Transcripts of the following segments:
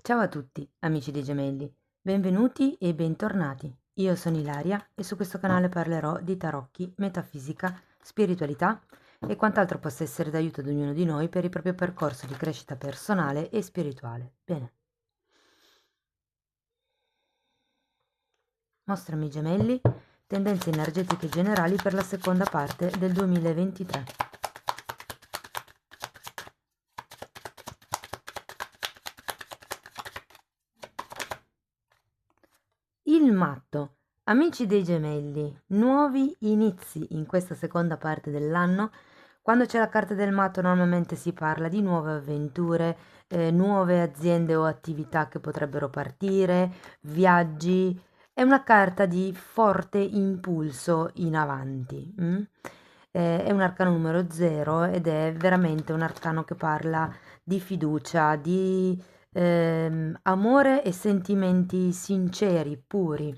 Ciao a tutti, amici dei gemelli, benvenuti e bentornati. Io sono Ilaria e su questo canale parlerò di tarocchi, metafisica, spiritualità e quant'altro possa essere d'aiuto ad ognuno di noi per il proprio percorso di crescita personale e spirituale. Bene. Mostrami gemelli, tendenze energetiche generali per la seconda parte del 2023. Il matto. Amici dei gemelli, nuovi inizi in questa seconda parte dell'anno. Quando c'è la carta del matto normalmente si parla di nuove avventure, nuove aziende o attività che potrebbero partire, viaggi. È una carta di forte impulso in avanti. È un arcano numero 0 ed è veramente un arcano che parla di fiducia, di amore e sentimenti sinceri, puri.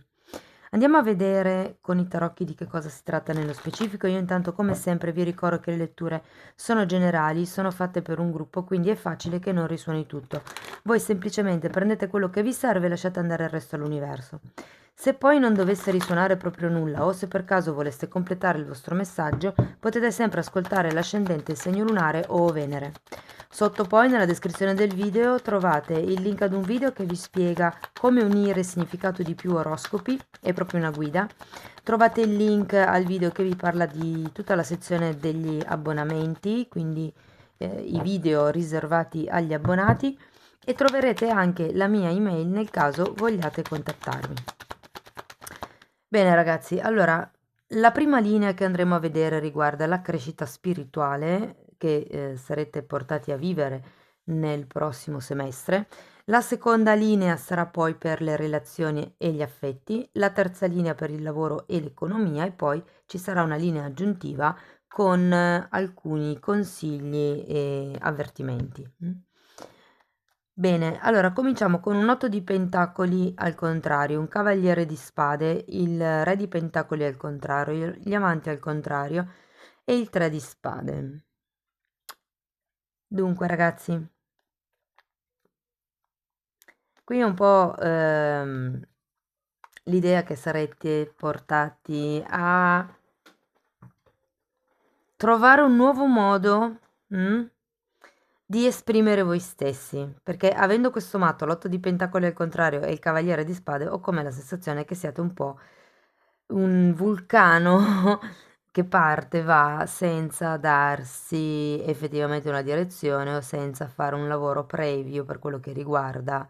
Andiamo a vedere con i tarocchi di che cosa si tratta nello specifico. Io intanto, come sempre, vi ricordo che le letture sono generali, sono fatte per un gruppo, quindi è facile che non risuoni tutto. Voi semplicemente prendete quello che vi serve e lasciate andare il resto all'universo. Se poi non dovesse risuonare proprio nulla o se per caso voleste completare il vostro messaggio, potete sempre ascoltare l'ascendente, il segno lunare o Venere. Sotto poi nella descrizione del video trovate il link ad un video che vi spiega come unire il significato di più oroscopi, è proprio una guida. Trovate il link al video che vi parla di tutta la sezione degli abbonamenti, quindi i video riservati agli abbonati, e troverete anche la mia email nel caso vogliate contattarmi. Bene ragazzi, allora la prima linea che andremo a vedere riguarda la crescita spirituale che sarete portati a vivere nel prossimo semestre. La seconda linea sarà poi per le relazioni e gli affetti, la terza linea per il lavoro e l'economia e poi ci sarà una linea aggiuntiva con alcuni consigli e avvertimenti. Bene, allora cominciamo con un 8 di pentacoli al contrario, un cavaliere di spade, il re di pentacoli al contrario, gli amanti al contrario e il 3 di spade. Dunque ragazzi, qui è un po' l'idea che sarete portati a trovare un nuovo modo di esprimere voi stessi, perché avendo questo matto, l'8 di pentacoli al contrario e il cavaliere di spade, ho come la sensazione che siate un po' un vulcano che parte, va senza darsi effettivamente una direzione o senza fare un lavoro previo per quello che riguarda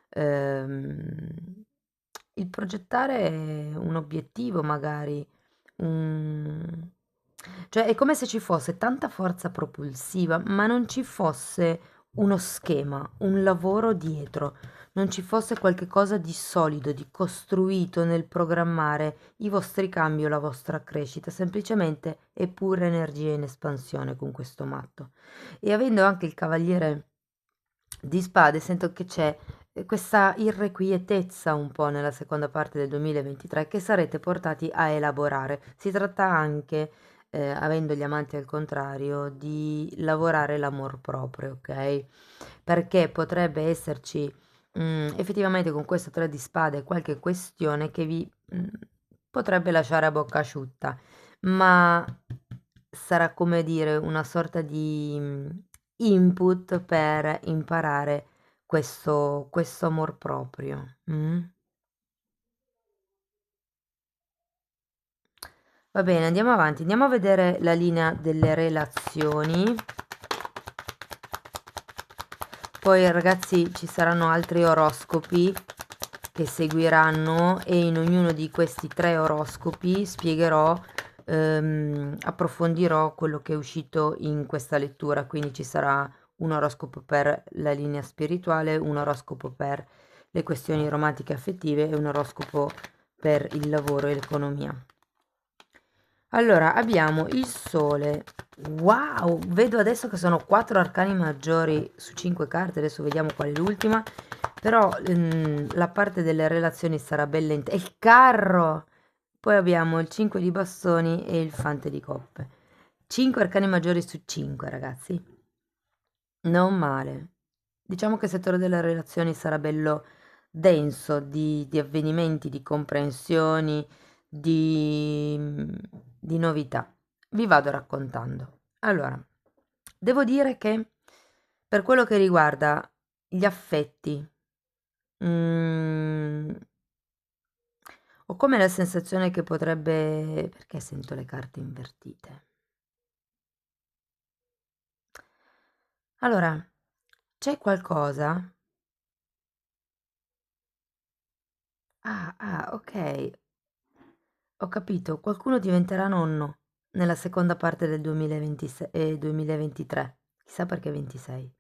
ehm, il progettare un obiettivo magari, un cioè è come se ci fosse tanta forza propulsiva, ma non ci fosse uno schema, un lavoro dietro, non ci fosse qualche cosa di solido, di costruito nel programmare i vostri cambi o la vostra crescita, semplicemente è pura energia in espansione con questo matto. E avendo anche il cavaliere di spade, sento che c'è questa irrequietezza un po' nella seconda parte del 2023 che sarete portati a elaborare. Si tratta anche avendo gli amanti al contrario, di lavorare l'amor proprio, ok? Perché potrebbe esserci effettivamente con questo 3 di spade qualche questione che vi potrebbe lasciare a bocca asciutta, ma sarà come dire una sorta di input per imparare questo amor proprio. Va bene, andiamo avanti, andiamo a vedere la linea delle relazioni. Poi ragazzi ci saranno altri oroscopi che seguiranno e in ognuno di questi 3 oroscopi spiegherò, approfondirò quello che è uscito in questa lettura, quindi ci sarà un oroscopo per la linea spirituale, un oroscopo per le questioni romantiche e affettive e un oroscopo per il lavoro e l'economia. Allora, abbiamo il sole. Wow, vedo adesso che sono 4 arcani maggiori su 5 carte, adesso vediamo qual è l'ultima, però la parte delle relazioni sarà bella il carro! Poi abbiamo il 5 di bastoni e il fante di coppe. 5 arcani maggiori su 5, ragazzi. Non male. Diciamo che il settore delle relazioni sarà bello denso di avvenimenti, di comprensioni, di, di novità. Vi vado raccontando. Allora, devo dire che per quello che riguarda gli affetti, mm, ho come la sensazione che potrebbe... Perché sento le carte invertite? Allora, c'è qualcosa? Ok. Ho capito, qualcuno diventerà nonno nella seconda parte del 2026 e 2023. Chissà perché 26.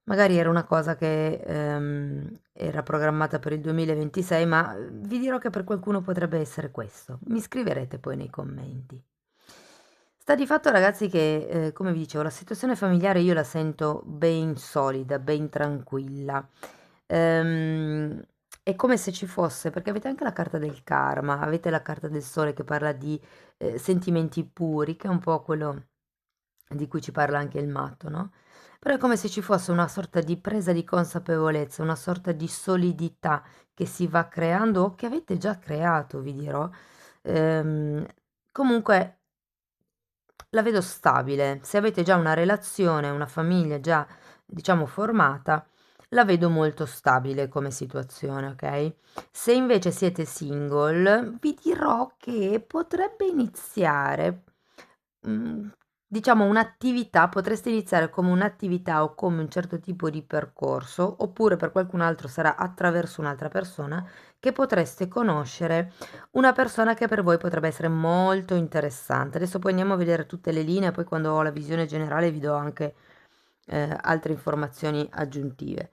Magari era una cosa che era programmata per il 2026, ma vi dirò che per qualcuno potrebbe essere questo. Mi scriverete poi nei commenti. Sta di fatto, ragazzi, che, come vi dicevo, la situazione familiare io la sento ben solida, ben tranquilla. Ehm, è come se ci fosse, perché avete anche la carta del karma, avete la carta del sole che parla di sentimenti puri, che è un po' quello di cui ci parla anche il matto, no? Però è come se ci fosse una sorta di presa di consapevolezza, una sorta di solidità che si va creando o che avete già creato, vi dirò. Ehm, comunque la vedo stabile. Se avete già una relazione, una famiglia già, diciamo, formata, la vedo molto stabile come situazione, ok? Se invece siete single, vi dirò che potrebbe iniziare, mm, diciamo, un'attività, potreste iniziare come un'attività o come un certo tipo di percorso, oppure per qualcun altro sarà attraverso un'altra persona che potreste conoscere, una persona che per voi potrebbe essere molto interessante. Adesso poi andiamo a vedere tutte le linee, poi quando ho la visione generale vi do anche altre informazioni aggiuntive.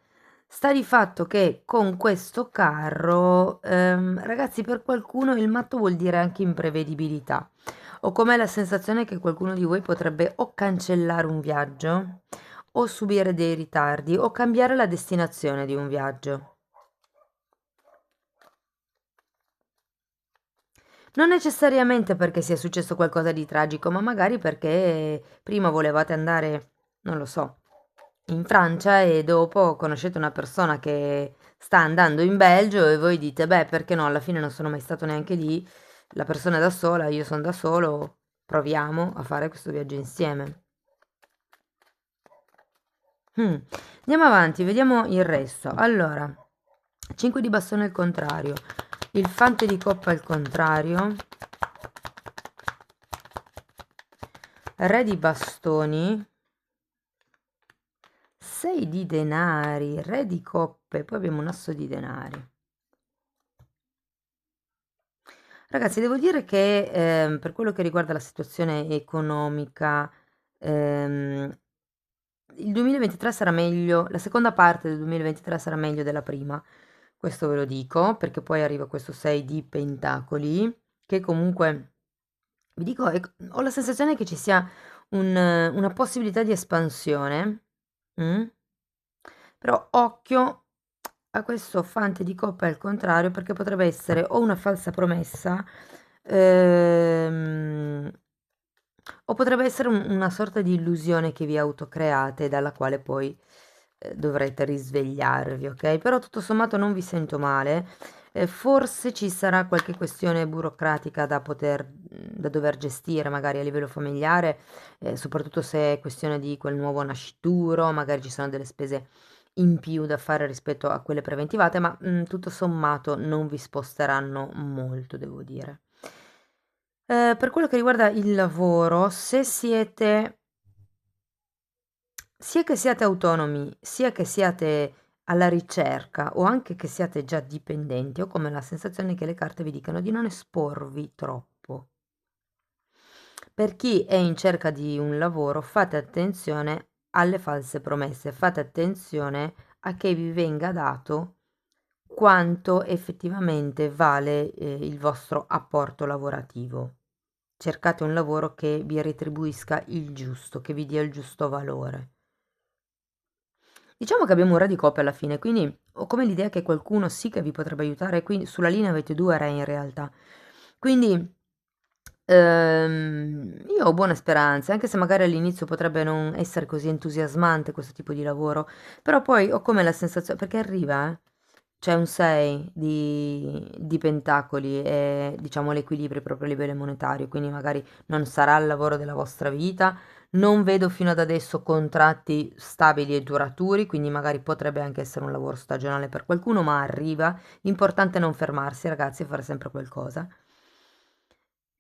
Sta di fatto che con questo carro, ragazzi, per qualcuno il matto vuol dire anche imprevedibilità. Ho come la sensazione che qualcuno di voi potrebbe o cancellare un viaggio, o subire dei ritardi, o cambiare la destinazione di un viaggio. Non necessariamente perché sia successo qualcosa di tragico, ma magari perché prima volevate andare, non lo so, in Francia e dopo conoscete una persona che sta andando in Belgio e voi dite, beh, perché no, alla fine non sono mai stato neanche lì, la persona è da sola, io sono da solo, proviamo a fare questo viaggio insieme. Mm. Andiamo avanti, vediamo il resto. Allora, 5 di bastone al contrario, il fante di coppa al contrario, re di bastoni, 6 di denari, re di coppe, poi abbiamo un asso di denari. Ragazzi, devo dire che per quello che riguarda la situazione economica, ehm, il 2023 sarà meglio, la seconda parte del 2023 sarà meglio della prima, questo ve lo dico, perché poi arriva questo 6 di pentacoli, che comunque, vi dico, ho la sensazione che ci sia una possibilità di espansione, mm? Però occhio a questo fante di coppa al contrario, perché potrebbe essere o una falsa promessa, ehm, o potrebbe essere una sorta di illusione che vi autocreate, dalla quale poi dovrete risvegliarvi, ok? Però tutto sommato non vi sento male. Forse ci sarà qualche questione burocratica da dover gestire, magari a livello familiare, soprattutto se è questione di quel nuovo nascituro, magari ci sono delle spese in più da fare rispetto a quelle preventivate, ma tutto sommato non vi sposteranno molto, devo dire. Per quello che riguarda il lavoro, se siete, sia che siate autonomi, sia che siate alla ricerca o anche che siate già dipendenti, ho come la sensazione che le carte vi dicano di non esporvi troppo. Per chi è in cerca di un lavoro, fate attenzione alle false promesse, fate attenzione a che vi venga dato quanto effettivamente vale il vostro apporto lavorativo. Cercate un lavoro che vi retribuisca il giusto, che vi dia il giusto valore. Diciamo che abbiamo un re di coppe alla fine, quindi ho come l'idea che qualcuno sì che vi potrebbe aiutare, quindi sulla linea avete due re in realtà. Quindi Io ho buone speranze, anche se magari all'inizio potrebbe non essere così entusiasmante questo tipo di lavoro, però poi ho come la sensazione, perché arriva, c'è un 6 di pentacoli e diciamo l'equilibrio proprio a livello monetario, quindi magari non sarà il lavoro della vostra vita, non vedo fino ad adesso contratti stabili e duraturi, quindi magari potrebbe anche essere un lavoro stagionale per qualcuno, ma arriva. L'importante è non fermarsi, ragazzi, e fare sempre qualcosa.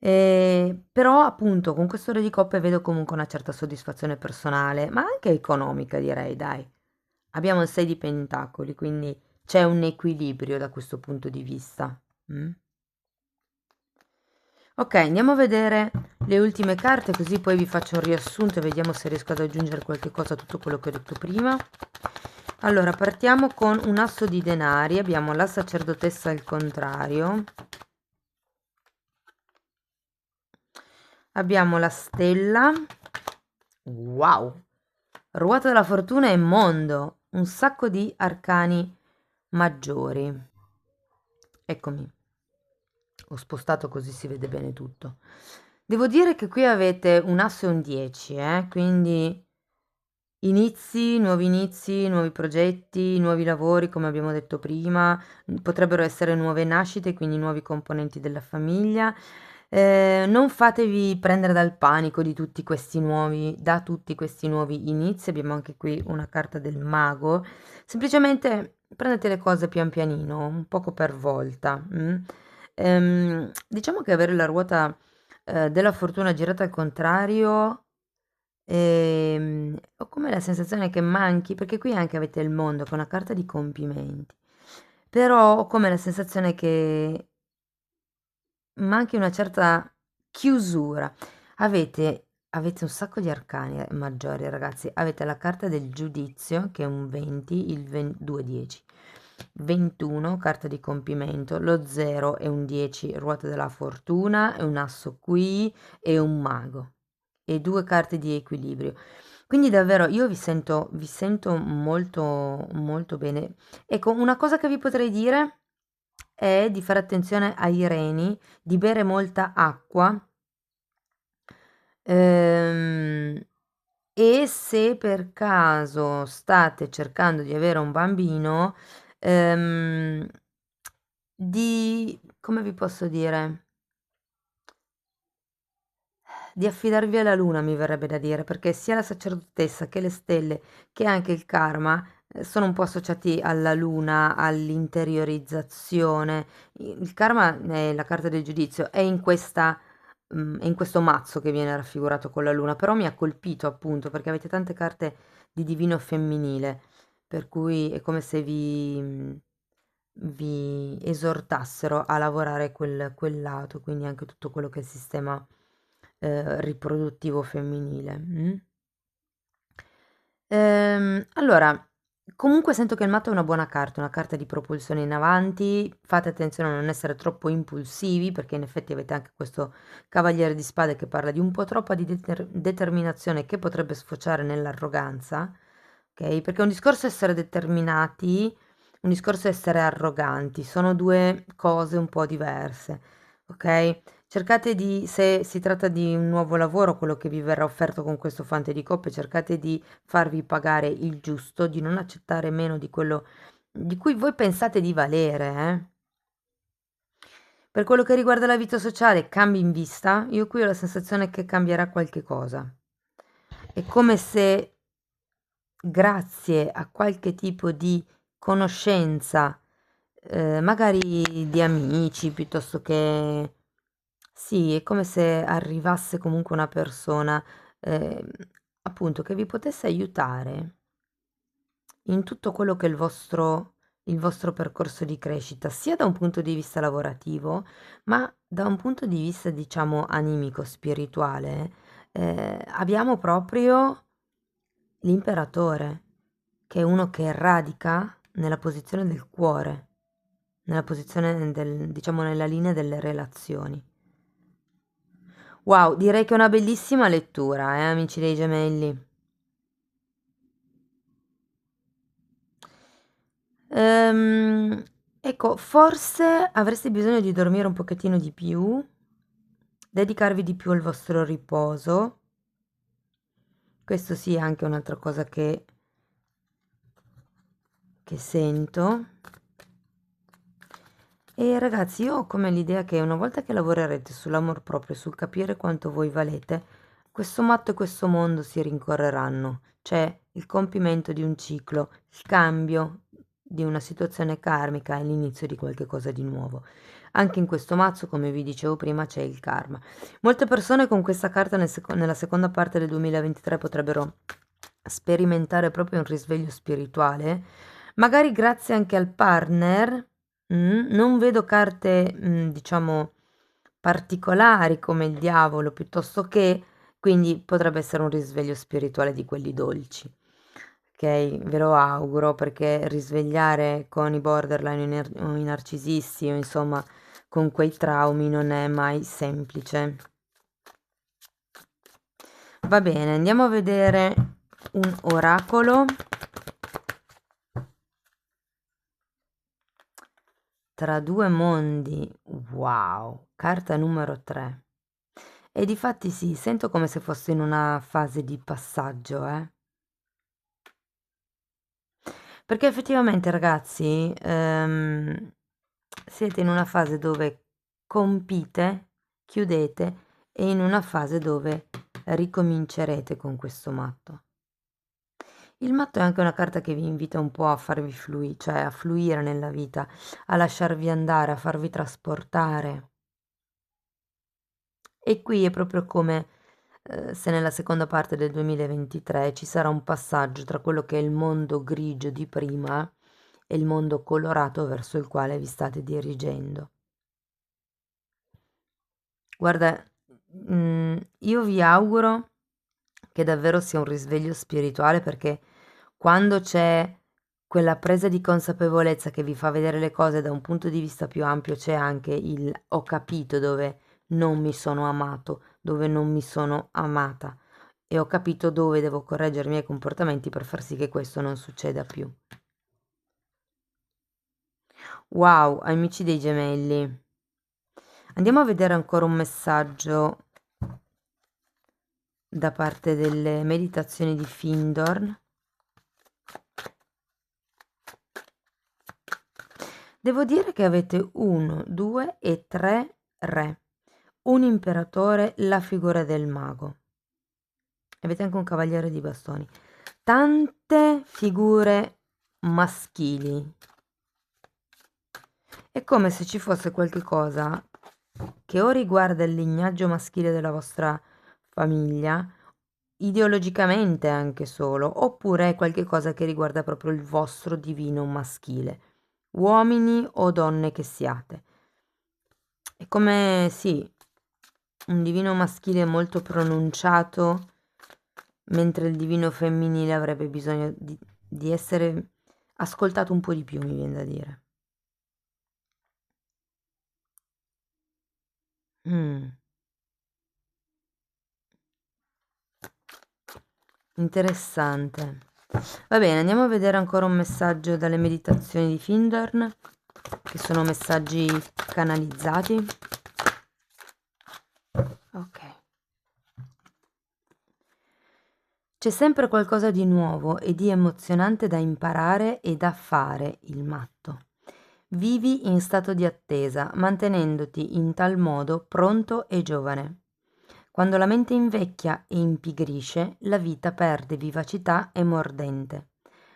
Però appunto con questo re di coppe vedo comunque una certa soddisfazione personale, ma anche economica direi, dai. Abbiamo il 6 di pentacoli, quindi c'è un equilibrio da questo punto di vista. Mm? Ok, andiamo a vedere le ultime carte, così poi vi faccio un riassunto e vediamo se riesco ad aggiungere qualche cosa a tutto quello che ho detto prima. Allora, partiamo con un asso di denari, abbiamo la sacerdotessa al contrario. Abbiamo la stella. Wow! Ruota della fortuna e mondo. Un sacco di arcani maggiori. Eccomi. Ho spostato così si vede bene tutto. Devo dire che qui avete un asso e un 10, quindi inizi, nuovi progetti, nuovi lavori, come abbiamo detto prima, potrebbero essere nuove nascite, quindi nuovi componenti della famiglia. Non fatevi prendere dal panico da tutti questi nuovi inizi. Abbiamo anche qui una carta del mago. Semplicemente prendete le cose pian pianino, un poco per volta. Diciamo che avere la ruota della fortuna girata al contrario, ho come la sensazione che manchi, perché qui anche avete il mondo, che è una carta di compimenti, però ho come la sensazione che manchi una certa chiusura. Avete un sacco di arcani maggiori, ragazzi. Avete la carta del giudizio, che è un 20, il 2, 10. 21, carta di compimento, lo 0 è un 10, ruota della fortuna, è un asso qui e un mago. E due carte di equilibrio. Quindi davvero io vi sento molto, molto bene. Ecco, una cosa che vi potrei dire è di fare attenzione ai reni, di bere molta acqua. Ehm, e se per caso state cercando di avere un bambino, ehm, come vi posso dire? Di affidarvi alla luna, mi verrebbe da dire, perché sia la sacerdotessa che le stelle, che anche il karma, sono un po' associati alla luna, all'interiorizzazione. Il karma è la carta del giudizio, è in questo mazzo che viene raffigurato con la luna, però mi ha colpito appunto perché avete tante carte di divino femminile, per cui è come se vi esortassero a lavorare quel lato, quindi anche tutto quello che è il sistema riproduttivo femminile. Mm? Allora, comunque sento che il matto è una buona carta, una carta di propulsione in avanti. Fate attenzione a non essere troppo impulsivi, perché in effetti avete anche questo cavaliere di spade che parla di un po' troppa di determinazione che potrebbe sfociare nell'arroganza, ok? Perché un discorso è essere determinati, un discorso è essere arroganti, sono due cose un po' diverse, ok? Cercate di, se si tratta di un nuovo lavoro, quello che vi verrà offerto con questo fante di coppe, cercate di farvi pagare il giusto, di non accettare meno di quello di cui voi pensate di valere, eh. Per quello che riguarda la vita sociale, cambi in vista, io qui ho la sensazione che cambierà qualche cosa. È come se grazie a qualche tipo di conoscenza, magari di amici, piuttosto che sì, è come se arrivasse comunque una persona, ehm, appunto, che vi potesse aiutare in tutto quello che è il vostro percorso di crescita, sia da un punto di vista lavorativo, ma da un punto di vista, diciamo, animico, spirituale. Abbiamo proprio l'imperatore, che è uno che radica nella posizione del cuore, nella posizione diciamo, nella linea delle relazioni. Wow, direi che è una bellissima lettura, amici dei gemelli. Ecco, forse avresti bisogno di dormire un pochettino di più dedicarvi di più al vostro riposo. Questo sì è anche un'altra cosa che sento. E ragazzi, io ho come l'idea che una volta che lavorerete sull'amor proprio, sul capire quanto voi valete, questo matto e questo mondo si rincorreranno. C'è il compimento di un ciclo, il cambio di una situazione karmica e l'inizio di qualche cosa di nuovo. Anche in questo mazzo, come vi dicevo prima, c'è il karma. Molte persone con questa carta nella seconda parte del 2023 potrebbero sperimentare proprio un risveglio spirituale, magari grazie anche al partner. Non vedo carte, diciamo, particolari come il diavolo, piuttosto che, quindi potrebbe essere un risveglio spirituale di quelli dolci. Ok, ve lo auguro, perché risvegliare con i borderline o i narcisisti o insomma con quei traumi non è mai semplice. Va bene, andiamo a vedere un oracolo. Tra due mondi, wow, carta numero 3. E difatti sì, sento come se fosse in una fase di passaggio, Perché effettivamente, ragazzi, siete in una fase dove compite, chiudete, e in una fase dove ricomincerete con questo matto. Il matto è anche una carta che vi invita un po' a farvi fluire, cioè a fluire nella vita, a lasciarvi andare, a farvi trasportare. E qui è proprio come se nella seconda parte del 2023 ci sarà un passaggio tra quello che è il mondo grigio di prima e il mondo colorato verso il quale vi state dirigendo. Guarda, io vi auguro che davvero sia un risveglio spirituale, perché quando c'è quella presa di consapevolezza che vi fa vedere le cose da un punto di vista più ampio, c'è anche il ho capito dove non mi sono amato, dove non mi sono amata, e ho capito dove devo correggere i miei comportamenti per far sì che questo non succeda più. Wow, amici dei gemelli. Andiamo a vedere ancora un messaggio da parte delle meditazioni di Findorn. Devo dire che avete 1, 2 e 3 re, un imperatore, la figura del mago. Avete anche un cavaliere di bastoni. Tante figure maschili. È come se ci fosse qualche cosa che o riguarda il lignaggio maschile della vostra famiglia, ideologicamente anche solo, oppure è qualche cosa che riguarda proprio il vostro divino maschile, uomini o donne che siate. È come, sì, un divino maschile molto pronunciato, mentre il divino femminile avrebbe bisogno di essere ascoltato un po' di più, mi viene da dire. Interessante. Va bene, andiamo a vedere ancora un messaggio dalle meditazioni di Findorn, che sono messaggi canalizzati. Ok. C'è sempre qualcosa di nuovo e di emozionante da imparare e da fare, il matto. Vivi in stato di attesa, mantenendoti in tal modo pronto e giovane. Quando la mente invecchia e impigrisce, la vita perde vivacità e mordente.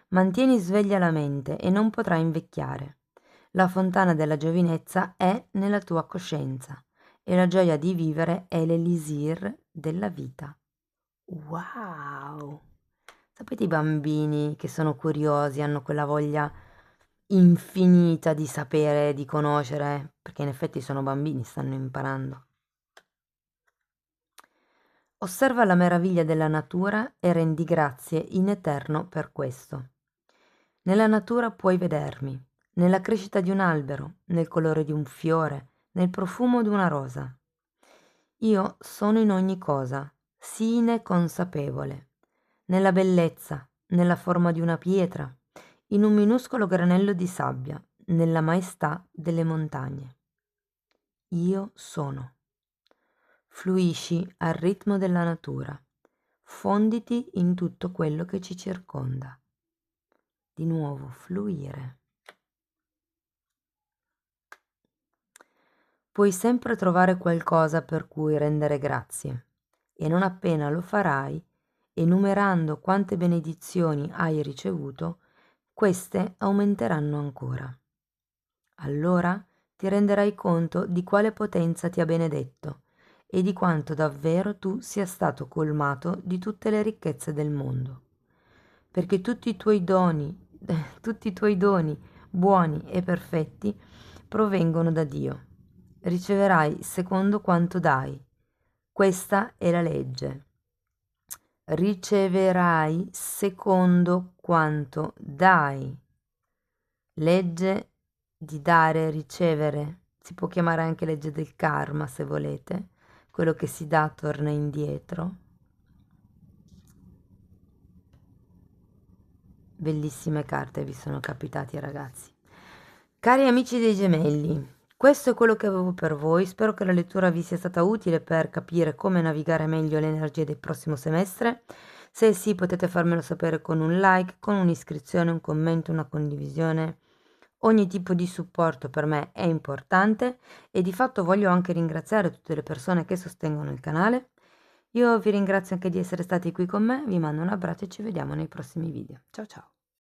Mantieni sveglia la mente e non potrai invecchiare. La fontana della giovinezza è nella tua coscienza e la gioia di vivere è l'elisir della vita. Wow! Sapete i bambini che sono curiosi, hanno quella voglia infinita di sapere, di conoscere, perché in effetti sono bambini, stanno imparando. Osserva la meraviglia della natura e rendi grazie in eterno per questo. Nella natura puoi vedermi, nella crescita di un albero, nel colore di un fiore, nel profumo di una rosa. Io sono in ogni cosa, sine consapevole, nella bellezza, nella forma di una pietra, in un minuscolo granello di sabbia, nella maestà delle montagne. Io sono. Fluisci al ritmo della natura. Fonditi in tutto quello che ci circonda. Di nuovo, fluire. Puoi sempre trovare qualcosa per cui rendere grazie e non appena lo farai, enumerando quante benedizioni hai ricevuto, queste aumenteranno ancora. Allora ti renderai conto di quale potenza ti ha benedetto e di quanto davvero tu sia stato colmato di tutte le ricchezze del mondo. Perché tutti i tuoi doni buoni e perfetti provengono da Dio. Riceverai secondo quanto dai. Questa è la legge. Riceverai secondo quanto dai. Legge di dare e ricevere. Si può chiamare anche legge del karma se volete. Quello che si dà torna indietro. Bellissime carte vi sono capitati, ragazzi. Cari amici dei gemelli, questo è quello che avevo per voi. Spero che la lettura vi sia stata utile per capire come navigare meglio le energie del prossimo semestre. Se sì, potete farmelo sapere con un like, con un'iscrizione, un commento, una condivisione. Ogni tipo di supporto per me è importante e di fatto voglio anche ringraziare tutte le persone che sostengono il canale. Io vi ringrazio anche di essere stati qui con me, vi mando un abbraccio e ci vediamo nei prossimi video. Ciao ciao!